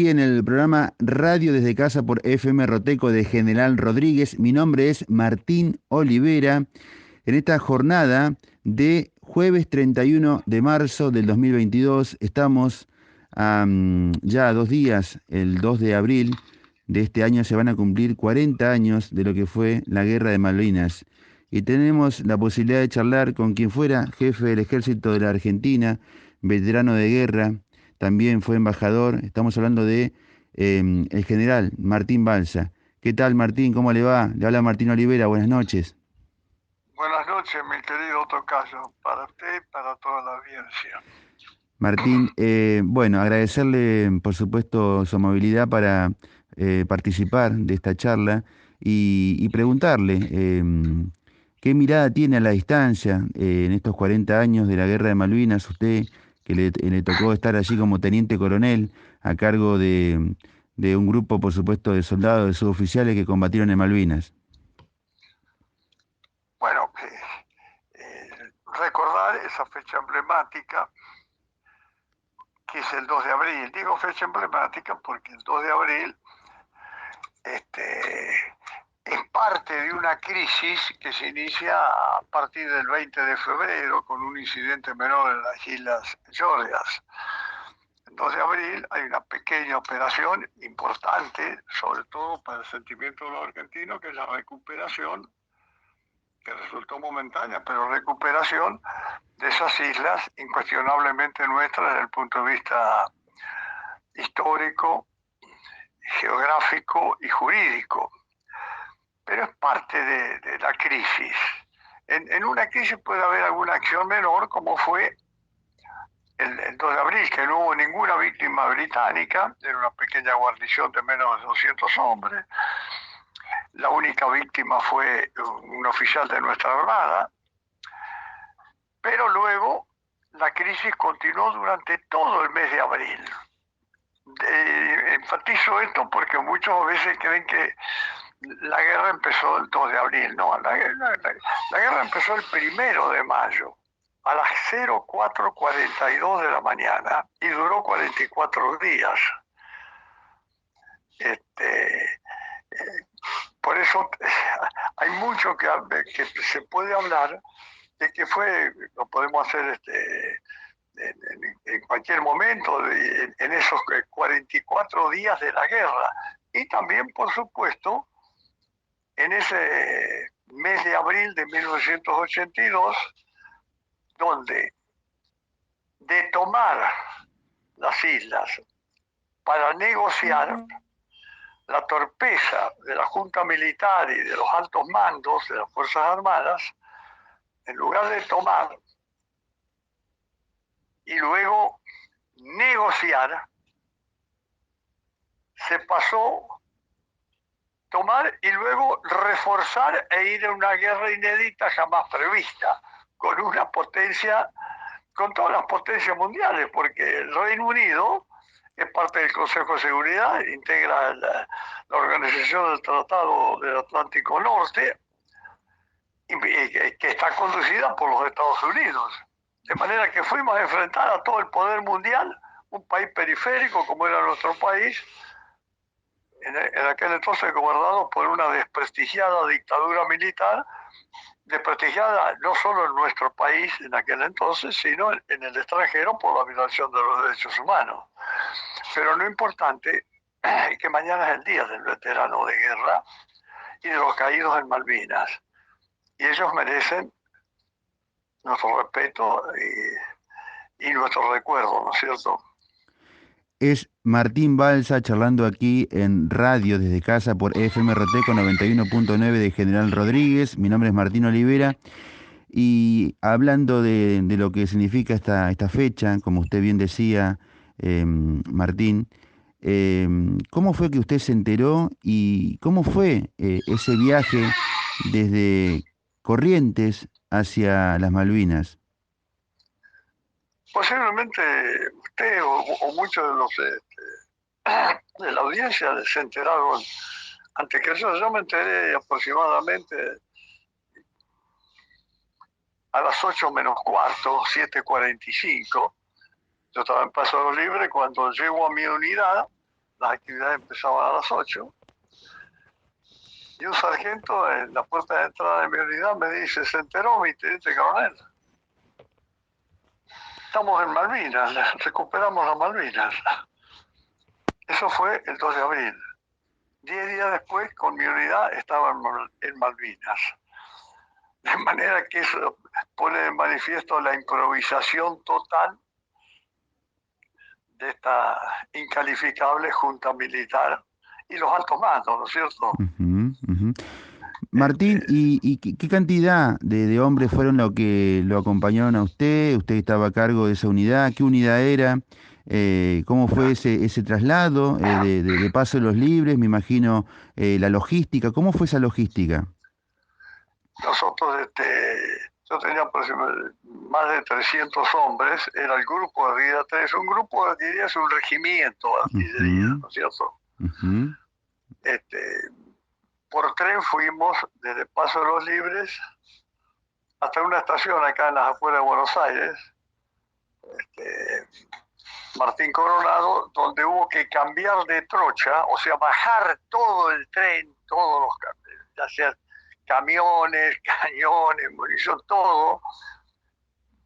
En el programa Radio desde Casa por FM Roteco de General Rodríguez. Mi nombre es Martín Olivera. En esta jornada de jueves 31 de marzo del 2022 estamos ya a 2 días, el 2 de abril de este año se van a cumplir 40 años de lo que fue la Guerra de Malvinas. Y tenemos la posibilidad de charlar con quien fuera jefe del Ejército de la Argentina, veterano de guerra, también fue embajador. Estamos hablando de el general Martín Balsa. ¿Qué tal, Martín? ¿Cómo le va? Le habla Martín Olivera. Buenas noches. Buenas noches, mi querido tocayo, para usted y para toda la audiencia. Martín, bueno, agradecerle, por supuesto, su amabilidad para participar de esta charla y preguntarle qué mirada tiene a la distancia en estos 40 años de la Guerra de Malvinas, usted que le tocó estar allí como teniente coronel a cargo de un grupo, por supuesto, de soldados, de suboficiales que combatieron en Malvinas. Bueno, recordar esa fecha emblemática, que es el 2 de abril. Digo fecha emblemática porque el 2 de abril es parte de una crisis que se inicia a partir del 20 de febrero con un incidente menor en las Islas Georgias. El 2 de abril hay una pequeña operación importante, sobre todo para el sentimiento de los argentinos, que es la recuperación, que resultó momentánea, pero recuperación de esas islas incuestionablemente nuestras desde el punto de vista histórico, geográfico y jurídico. Pero es parte de la crisis. En una crisis puede haber alguna acción menor, como fue el 2 de abril, que no hubo ninguna víctima británica, era una pequeña guarnición de menos de 200 hombres. La única víctima fue un oficial de nuestra armada, pero luego la crisis continuó durante todo el mes de abril. Enfatizo esto porque muchos a veces creen que la guerra empezó el 2 de abril. No, la guerra empezó el 1 de mayo a las 04:42 de la mañana y duró 44 días. Por eso hay mucho que se puede hablar de que fue, lo podemos hacer en cualquier momento, en esos 44 días de la guerra. Y también, por supuesto, en ese mes de abril de 1982, donde de tomar las islas para negociar, la torpeza de la Junta Militar y de los altos mandos de las Fuerzas Armadas, en lugar de tomar y luego negociar, se pasó tomar y luego reforzar e ir a una guerra inédita jamás prevista, con una potencia, con todas las potencias mundiales, porque el Reino Unido es parte del Consejo de Seguridad, integra la Organización del Tratado del Atlántico Norte, que está conducida por los Estados Unidos. De manera que fuimos a enfrentar a todo el poder mundial, un país periférico como era nuestro país, en aquel entonces gobernado por una desprestigiada dictadura militar, desprestigiada no solo en nuestro país en aquel entonces, sino en el extranjero por la violación de los derechos humanos. Pero lo importante es que mañana es el día del veterano de guerra y de los caídos en Malvinas. Y ellos merecen nuestro respeto y nuestro recuerdo, ¿no es cierto? Es Martín Balsa charlando aquí en radio desde casa por FM Roteco 91.9 de General Rodríguez. Mi nombre es Martín Olivera y hablando de lo que significa esta fecha, como usted bien decía, Martín, ¿cómo fue que usted se enteró y cómo fue ese viaje desde Corrientes hacia las Malvinas? Posiblemente usted o muchos de los de la audiencia se enteraron antes que yo me enteré aproximadamente a las 8 menos cuarto, 7:45. Yo estaba en Paso Libre cuando llego a mi unidad, las actividades empezaban a las 8. Y un sargento en la puerta de entrada de mi unidad me dice: se enteró mi teniente coronel, estamos en Malvinas, recuperamos las Malvinas. Eso fue el 2 de abril. 10 días después, con mi unidad, estaba en Malvinas. De manera que eso pone de manifiesto la improvisación total de esta incalificable junta militar y los altos mandos, ¿no es cierto? Ujú, ujú. Martín, ¿y qué cantidad de hombres fueron los que lo acompañaron a usted? ¿Usted estaba a cargo de esa unidad? ¿Qué unidad era? ¿Cómo fue ese traslado de Paso de los Libres? Me imagino la logística. ¿Cómo fue esa logística? Nosotros, yo tenía aproximadamente más de 300 hombres, era el grupo de Artillería 3, un grupo de artillería es un regimiento de artillería, Ujú, ¿no es cierto? ujú, Por tren fuimos desde Paso de los Libres hasta una estación acá en las afueras de Buenos Aires, Martín Coronado, donde hubo que cambiar de trocha, o sea, bajar todo el tren, todos los camiones, ya sea camiones, cañones, munición, todo,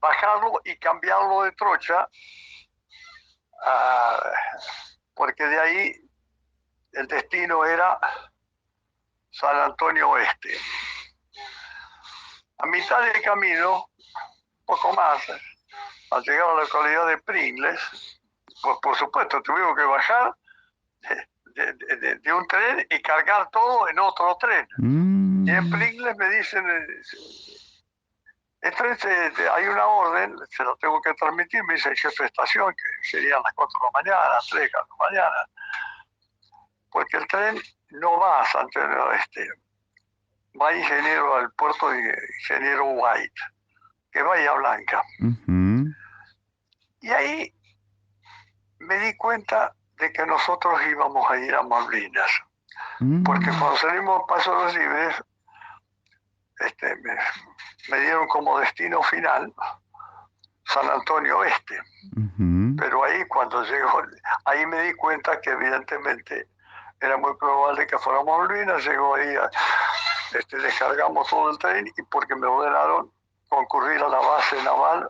bajarlo y cambiarlo de trocha, porque de ahí el destino era San Antonio Oeste. A mitad del camino, poco más, al llegar a la localidad de Pringles, pues por supuesto tuvimos que bajar de un tren y cargar todo en otro tren. Y en mm, Pringles me dicen, entonces hay una orden, se la tengo que transmitir, me dice el jefe de estación, que serían las 4 de la mañana, 3 de la mañana, porque el tren no va a San Antonio Oeste, va ingeniero al puerto de Ingeniero White, que es Bahía Blanca. ujú, Y ahí me di cuenta de que nosotros íbamos a ir a Malvinas, porque mm, cuando salimos a Paso de los Libres, me dieron como destino final San Antonio Oeste. ujú. Pero ahí cuando llegó, ahí me di cuenta que evidentemente era muy probable que fuéramos a Malvinas. Llegó ahí, descargamos todo el tren y porque me ordenaron concurrir a la base naval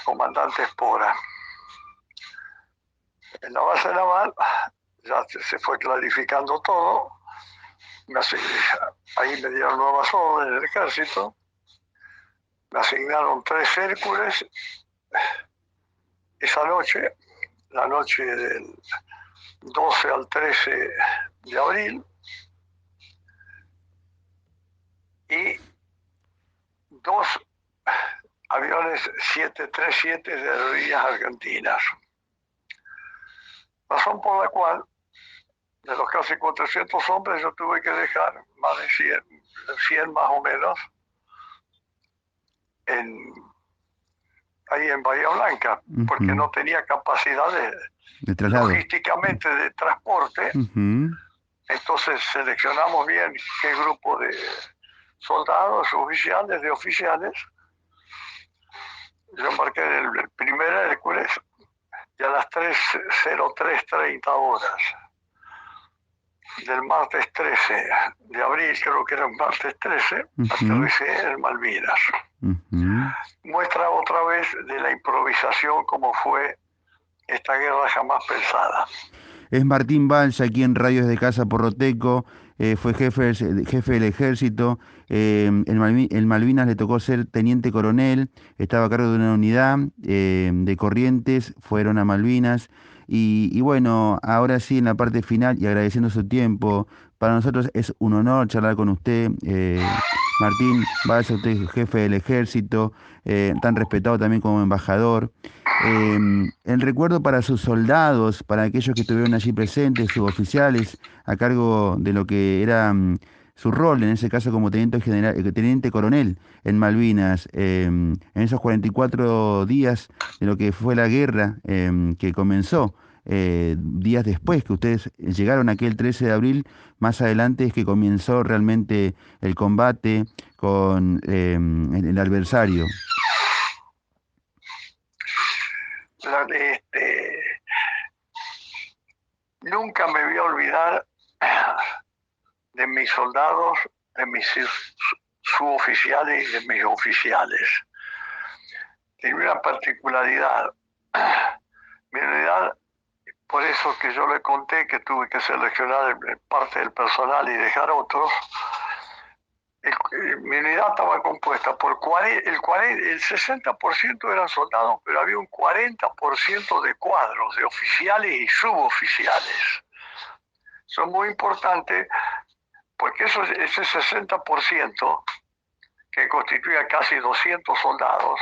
Comandante Espora. En la base naval ya se fue clarificando todo. Ahí me dieron nuevas órdenes del ejército. Me asignaron 3 Hércules esa noche, la noche del 12 al 13 de abril, y 2 aviones 737 de Aerolíneas Argentinas. Razón por la cual, de los casi 400 hombres, yo tuve que dejar más de 100 más o menos, ahí en Bahía Blanca, porque Ujú. no tenía capacidad De traslado. logísticamente de transporte. Ujú, Entonces seleccionamos bien qué grupo de soldados, oficiales, de oficiales. Yo embarqué en el primer Hércules y a las 3:03:30 horas del martes 13 de abril, creo que era un martes 13, ujú, aterricé en Malvinas. ujú. Muestra otra vez de la improvisación como fue esta guerra jamás pensada. Es Martín Balsa, aquí en Radio Desde Casa por Roteco, fue jefe del ejército, en Malvinas le tocó ser teniente coronel, estaba a cargo de una unidad de Corrientes, fueron a Malvinas, y bueno, ahora sí en la parte final y agradeciendo su tiempo, para nosotros es un honor charlar con usted, Martín Balsa, usted es jefe del ejército, tan respetado también como embajador. El recuerdo para sus soldados, para aquellos que estuvieron allí presentes, suboficiales, a cargo de lo que era su rol, en ese caso como teniente general, teniente coronel en Malvinas, en esos 44 días de lo que fue la guerra que comenzó. Días después que ustedes llegaron aquel 13 de abril, más adelante es que comenzó realmente el combate con el adversario. La, este, nunca me voy a olvidar de mis soldados, de mis suboficiales y de mis oficiales. Tenía una particularidad. Mi unidad, por eso que yo le conté que tuve que seleccionar parte del personal y dejar otros, mi unidad estaba compuesta por el 60% eran soldados, pero había un 40% de cuadros, de oficiales y suboficiales. Son muy importantes porque ese 60%, que constituía casi 200 soldados,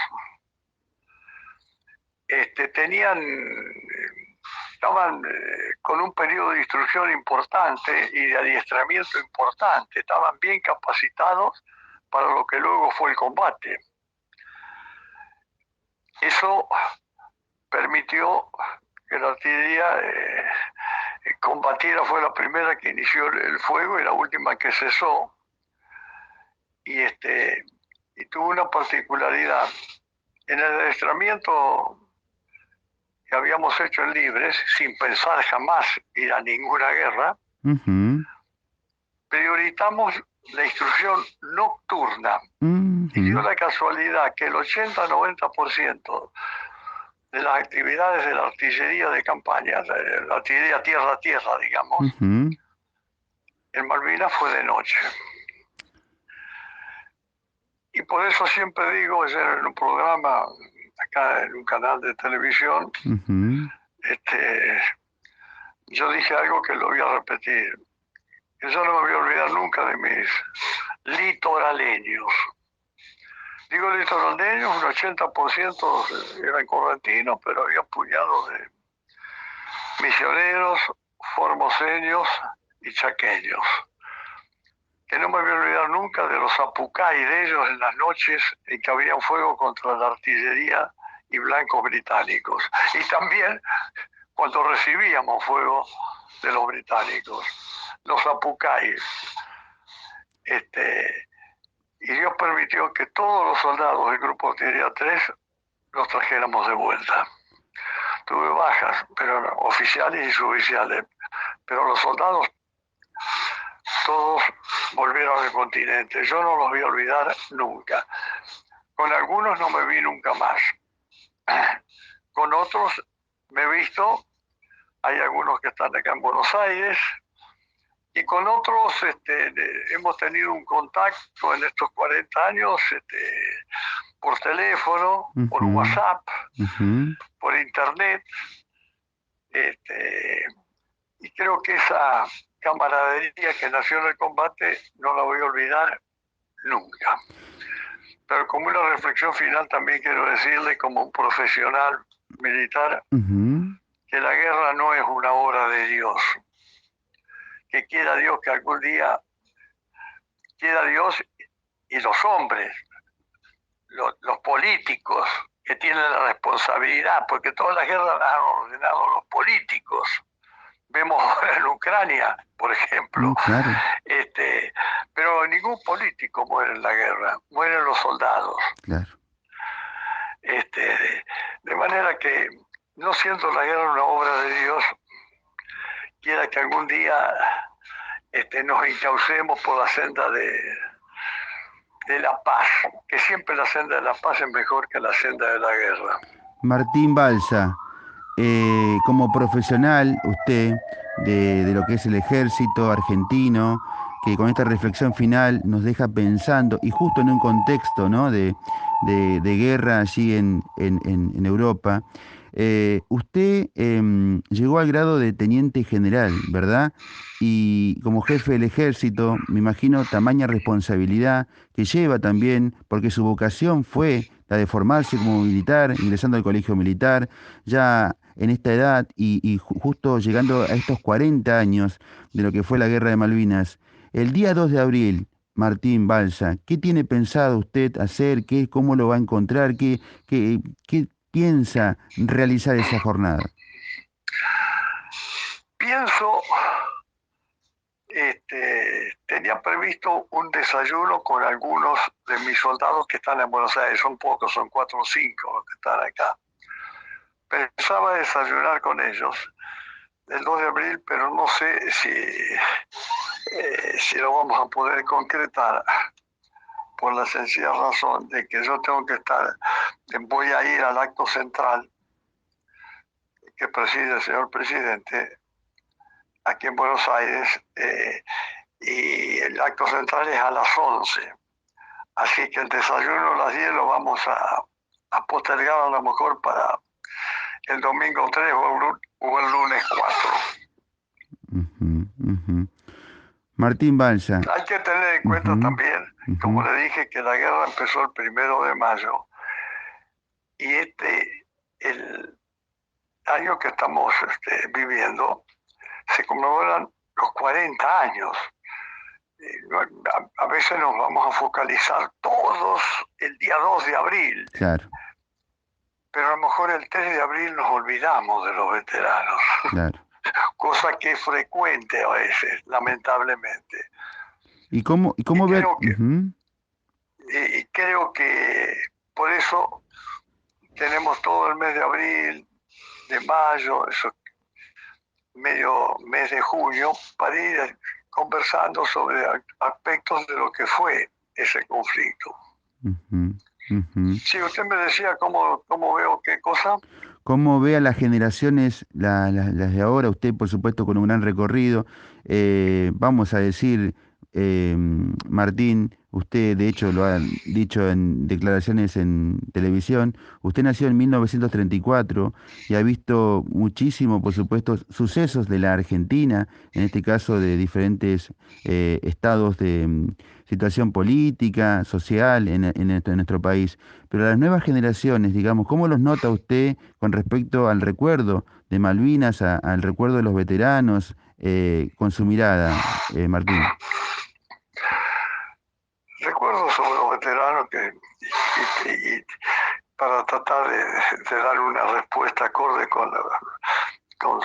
estaban con un periodo de instrucción importante y de adiestramiento importante, estaban bien capacitados para lo que luego fue el combate. Eso permitió que la artillería combatiera, fue la primera que inició el fuego y la última que cesó, y tuvo una particularidad. En el adiestramiento que habíamos hecho en Libres, sin pensar jamás ir a ninguna guerra, priorizamos la instrucción nocturna. Y dio la casualidad que el 80-90% de las actividades de la artillería de campaña, de la artillería tierra a tierra, digamos, en Malvinas fue de noche. Y por eso siempre digo, ayer en un programa, acá en un canal de televisión, yo dije algo que lo voy a repetir, que yo no me voy a olvidar nunca de mis litoraleños. Digo litoraleños, un 80% eran correntinos, pero había puñados de misioneros, formoseños y chaqueños. Que no me voy a olvidar nunca de los apucay de ellos en las noches en que había fuego contra la artillería y blancos británicos. Y también cuando recibíamos fuego de los británicos, los apucay. Y Dios permitió que todos los soldados del Grupo Artillería 3 los trajéramos de vuelta. Tuve bajas, pero oficiales y suboficiales, pero los soldados todos volvieron al continente. Yo no los voy a olvidar nunca. Con algunos no me vi nunca más. Con otros me he visto, hay algunos que están acá en Buenos Aires, y con otros hemos tenido un contacto en estos 40 años por teléfono, por WhatsApp, por internet, y creo que esa camaradería que nació en el combate no la voy a olvidar nunca. Pero como una reflexión final también quiero decirle, como un profesional militar, que la guerra no es una obra de Dios. Que quiera Dios que algún día, quiera Dios y los hombres, los políticos que tienen la responsabilidad, porque todas las guerras las han ordenado los políticos. Vemos ahora en Ucrania, por ejemplo, claro. Pero ningún político muere en la guerra, mueren los soldados. Claro. De manera que, no siendo la guerra una obra de Dios, quiera que algún día nos encaucemos por la senda de la paz, que siempre la senda de la paz es mejor que la senda de la guerra. Martín Balsa, como profesional, usted, de lo que es el ejército argentino, que con esta reflexión final nos deja pensando, y justo en un contexto, ¿no?, de guerra allí en Europa, usted llegó al grado de teniente general, ¿verdad? Y como jefe del ejército, me imagino tamaña responsabilidad que lleva también, porque su vocación fue la de formarse como militar, ingresando al colegio militar, ya en esta edad y justo llegando a estos 40 años de lo que fue la Guerra de Malvinas. El día 2 de abril, Martín Balsa, ¿qué tiene pensado usted hacer? ¿Cómo lo va a encontrar? ¿Qué piensa realizar esa jornada? Pienso, tenía previsto un desayuno con algunos de mis soldados que están en Buenos Aires, son pocos, son 4 o 5 los que están acá. Pensaba desayunar con ellos, el 2 de abril, pero no sé si lo vamos a poder concretar por la sencilla razón de que yo tengo que voy a ir al acto central que preside el señor presidente aquí en Buenos Aires, y el acto central es a las 11. Así que el desayuno a las 10 lo vamos a postergar a lo mejor para el domingo 3 o el lunes 4. Martín Balsa. Hay que tener en cuenta también, como le dije, que la guerra empezó el 1 de mayo y el año que estamos viviendo, se conmemoran los 40 años. A veces nos vamos a focalizar todos el día 2 de abril. Claro. Pero a lo mejor el 3 de abril nos olvidamos de los veteranos. Claro. Cosa que es frecuente a veces, lamentablemente. ¿Y cómo ver? Y creo que por eso tenemos todo el mes de abril, de mayo, eso, medio mes de junio, para ir conversando sobre aspectos de lo que fue ese conflicto. Sí, usted me decía cómo veo qué cosa. ¿Cómo ve a las generaciones, las de ahora? Usted, por supuesto, con un gran recorrido. Vamos a decir, Martín, usted de hecho lo ha dicho en declaraciones en televisión, usted nació en 1934 y ha visto muchísimo, por supuesto, sucesos de la Argentina, en este caso de diferentes estados de situación política, social en nuestro país. Pero a las nuevas generaciones, digamos, ¿cómo los nota usted con respecto al recuerdo de Malvinas, al recuerdo de los veteranos, con su mirada, Martín? Recuerdo sobre los veteranos y para tratar de dar una respuesta acorde con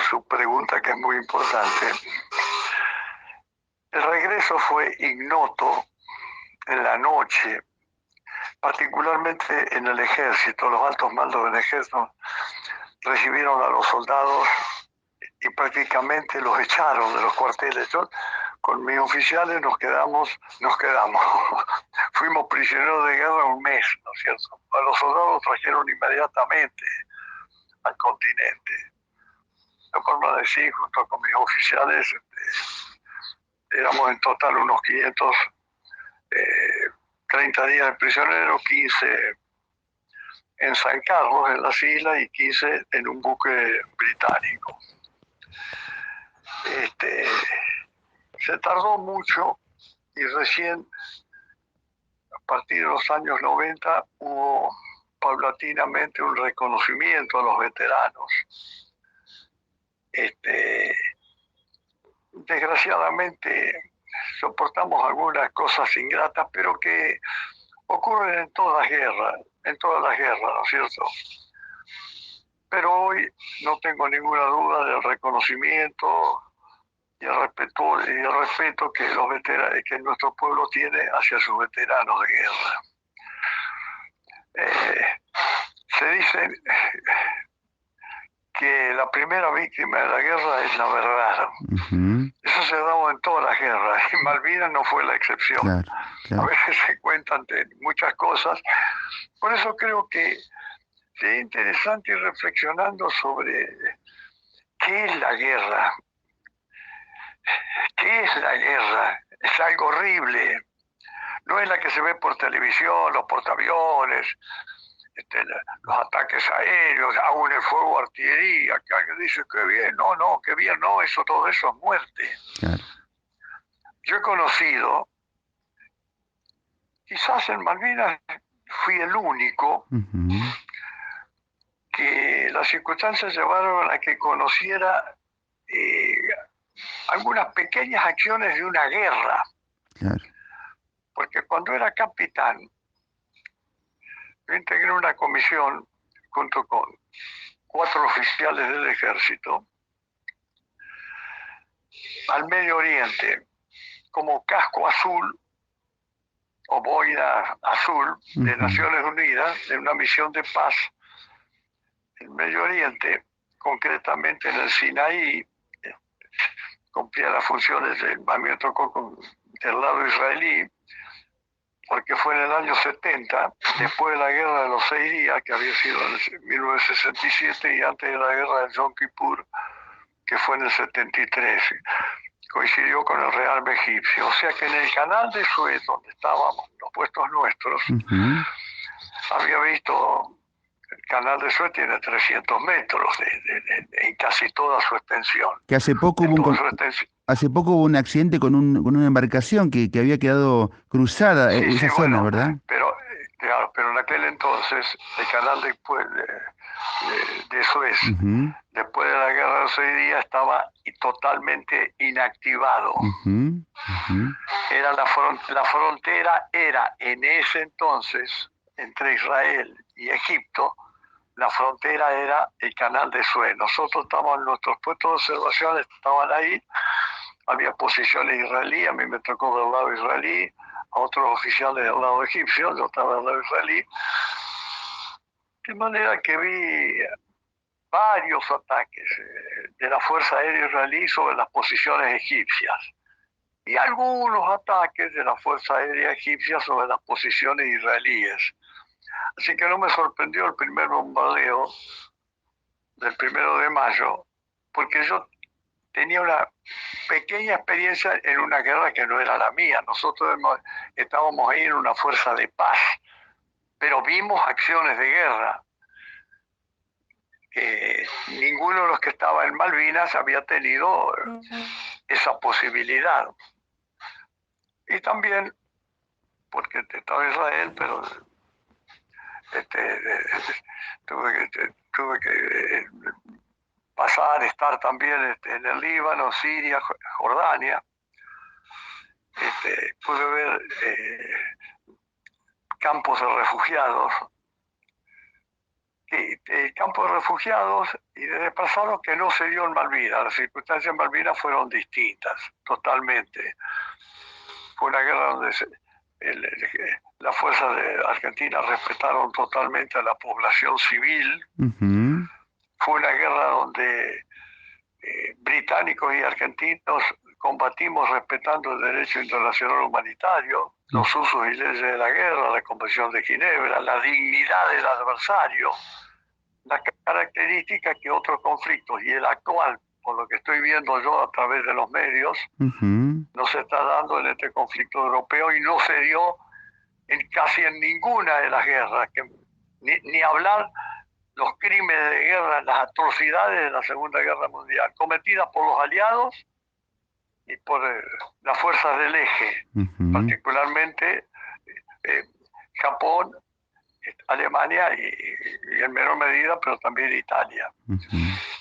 su pregunta, que es muy importante. El regreso fue ignoto en la noche, particularmente en el ejército. Los altos mandos del ejército recibieron a los soldados y prácticamente los echaron de los cuarteles. Yo, con mis oficiales nos quedamos, fuimos prisioneros de guerra un mes, ¿no es cierto? A los soldados trajeron inmediatamente al continente. De forma de decir, junto con mis oficiales, éramos en total unos 530 días de prisionero, 15 en San Carlos, en las islas, y 15 en un buque británico. Se tardó mucho y recién a partir de los años 90 hubo paulatinamente un reconocimiento a los veteranos. Desgraciadamente soportamos algunas cosas ingratas, pero que ocurren en todas las guerras, ¿no es cierto? Pero hoy no tengo ninguna duda del reconocimiento y el respeto que que nuestro pueblo tiene hacia sus veteranos de guerra. Se dice que la primera víctima de la guerra es la verdad. Eso se ha dado en todas las guerras y Malvinas no fue la excepción. Claro. A veces se cuentan muchas cosas. Por eso creo que sería interesante ir reflexionando sobre qué es la guerra. ¿Qué es la guerra? Es algo horrible. No es la que se ve por televisión, los portaaviones, los ataques aéreos, aún el fuego de artillería, que alguien dice que bien, no, que bien, no, todo eso es muerte. Claro. Yo he conocido, quizás en Malvinas fui el único que las circunstancias llevaron a que conociera algunas pequeñas acciones de una guerra. Claro. Porque cuando era capitán, yo integré una comisión junto con 4 oficiales del ejército al Medio Oriente como casco azul o boina azul de Naciones Unidas en una misión de paz en Medio Oriente, concretamente en el Sinaí, cumplía las funciones, a mí me tocó del lado israelí, porque fue en el año 70, después de la guerra de los 6 días, que había sido en 1967, y antes de la guerra de Yom Kippur, que fue en el 73. Coincidió con el Realme egipcio. O sea que en el canal de Suez, donde estábamos, los puestos nuestros, había visto, el canal de Suez tiene 300 metros en casi toda su extensión. Que hace poco hubo un accidente con una embarcación que había quedado cruzada, sí, esa sí, zona, bueno, ¿verdad? Pero, claro, pero en aquel entonces el canal de Suez, después de la guerra de los 6 días, estaba totalmente inactivado. Era la frontera era en ese entonces entre Israel y Egipto. La frontera era el canal de Suez. Nosotros estábamos en nuestros puestos de observación, estaban ahí, había posiciones israelíes, a mí me tocó del lado israelí, a otros oficiales del lado egipcio, yo estaba del lado israelí, de manera que vi varios ataques de la Fuerza Aérea Israelí sobre las posiciones egipcias y algunos ataques de la Fuerza Aérea Egipcia sobre las posiciones israelíes. Así que no me sorprendió el primer bombardeo del 1 de mayo, porque yo tenía una pequeña experiencia en una guerra que no era la mía. Nosotros estábamos ahí en una fuerza de paz, pero vimos acciones de guerra. Ninguno de los que estaba en Malvinas había tenido esa posibilidad. Y también, porque estaba en Israel, pero tuve que pasar, estar también en el Líbano, Siria, Jordania. Pude ver campos de refugiados, campos de refugiados y de desplazados que no se dio en Malvinas. Las circunstancias en Malvinas fueron distintas, totalmente. Fue una guerra donde las fuerzas de Argentina respetaron totalmente a la población civil. Fue una guerra donde británicos y argentinos combatimos respetando el derecho internacional humanitario, los usos y leyes de la guerra, la Convención de Ginebra, la dignidad del adversario, las características que otros conflictos, y el actual, por lo que estoy viendo yo a través de los medios, no se está dando en este conflicto europeo y no se dio casi en ninguna de las guerras, ni hablar los crímenes de guerra, las atrocidades de la Segunda Guerra Mundial, cometidas por los aliados y por las fuerzas del eje, particularmente Japón, Alemania y en menor medida, pero también Italia.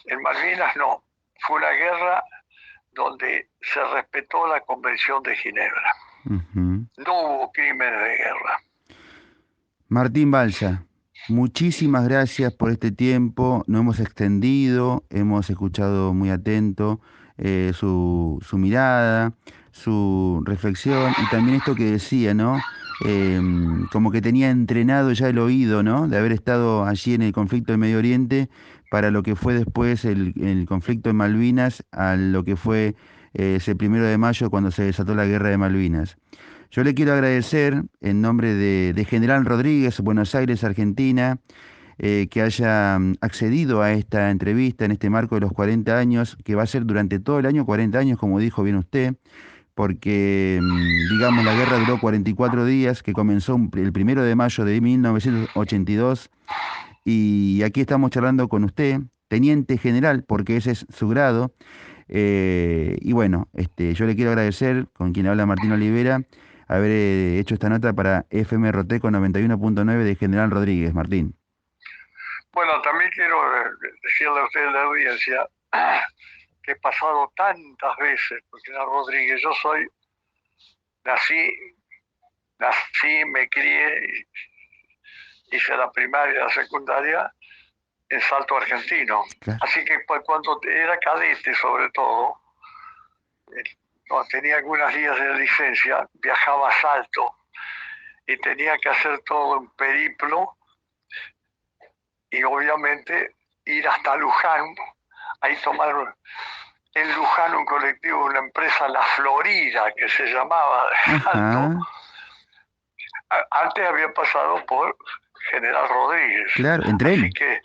En Malvinas no, fue una guerra donde se respetó la Convención de Ginebra. No hubo crímenes de guerra. Martín Balsa, muchísimas gracias por este tiempo, nos hemos extendido, hemos escuchado muy atento su mirada, su reflexión y también esto que decía, ¿no? Como que tenía entrenado ya el oído, ¿no? De haber estado allí en el conflicto de Medio Oriente para lo que fue después el conflicto de Malvinas, a lo que fue ese 1 de mayo cuando se desató la guerra de Malvinas. Yo le quiero agradecer en nombre de General Rodríguez, Buenos Aires, Argentina, que haya accedido a esta entrevista en este marco de los 40 años, que va a ser durante todo el año 40 años, como dijo bien usted, porque, digamos, la guerra duró 44 días, que comenzó el 1 de mayo de 1982, y aquí estamos charlando con usted, teniente general, porque ese es su grado, y bueno, yo le quiero agradecer, con quien habla Martín Olivera, haber hecho esta nota para FM Roteco 91.9 de General Rodríguez. Martín. Bueno, también quiero decirle a usted, la audiencia, que he pasado tantas veces por General Rodríguez. Yo nací, me crié, hice la primaria y la secundaria en Salto Argentino. Claro. Así que cuando era cadete, sobre todo, cuando tenía algunas días de licencia, viajaba a Salto y tenía que hacer todo un periplo y obviamente ir hasta Luján, ahí tomar en Luján un colectivo de una empresa, La Florida, que se llamaba de Salto. Ajá, Antes había pasado por General Rodríguez. claro, en Así tren. que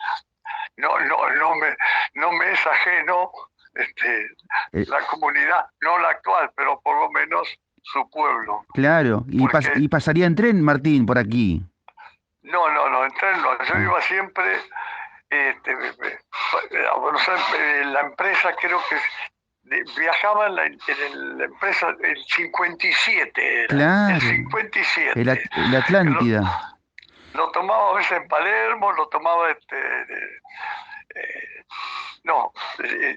no me es ajeno este, Eh, la comunidad, no la actual, pero por lo menos su pueblo. claro, Porque y pasaría en tren, Martín, por aquí. no, en tren no. Yo Ah, iba siempre, a Buenos Aires, la empresa creo que viajaba en la empresa, el 57 era, el claro, 57. El Lo, Atlántida. lo tomaba a veces en Palermo, lo tomaba eh, no,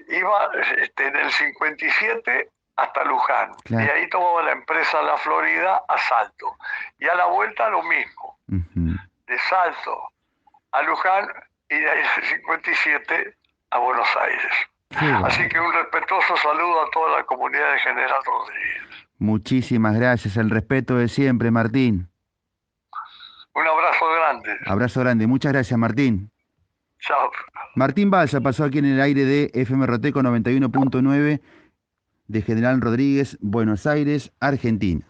iba en el 57 hasta Luján. Y Claro. ahí tomaba la empresa La Florida a Salto. Y a la vuelta lo mismo, Ujú. de Salto a Luján y de ahí del 57 a Buenos Aires. Qué Así que bárbaro. un respetuoso saludo a toda la comunidad de General Rodríguez. Muchísimas gracias, el respeto de siempre, Martín. Un abrazo grande. Abrazo grande. Muchas gracias, Martín. Chao. Martín Balsa pasó aquí en el aire de FM Roteco 91.9 de General Rodríguez, Buenos Aires, Argentina.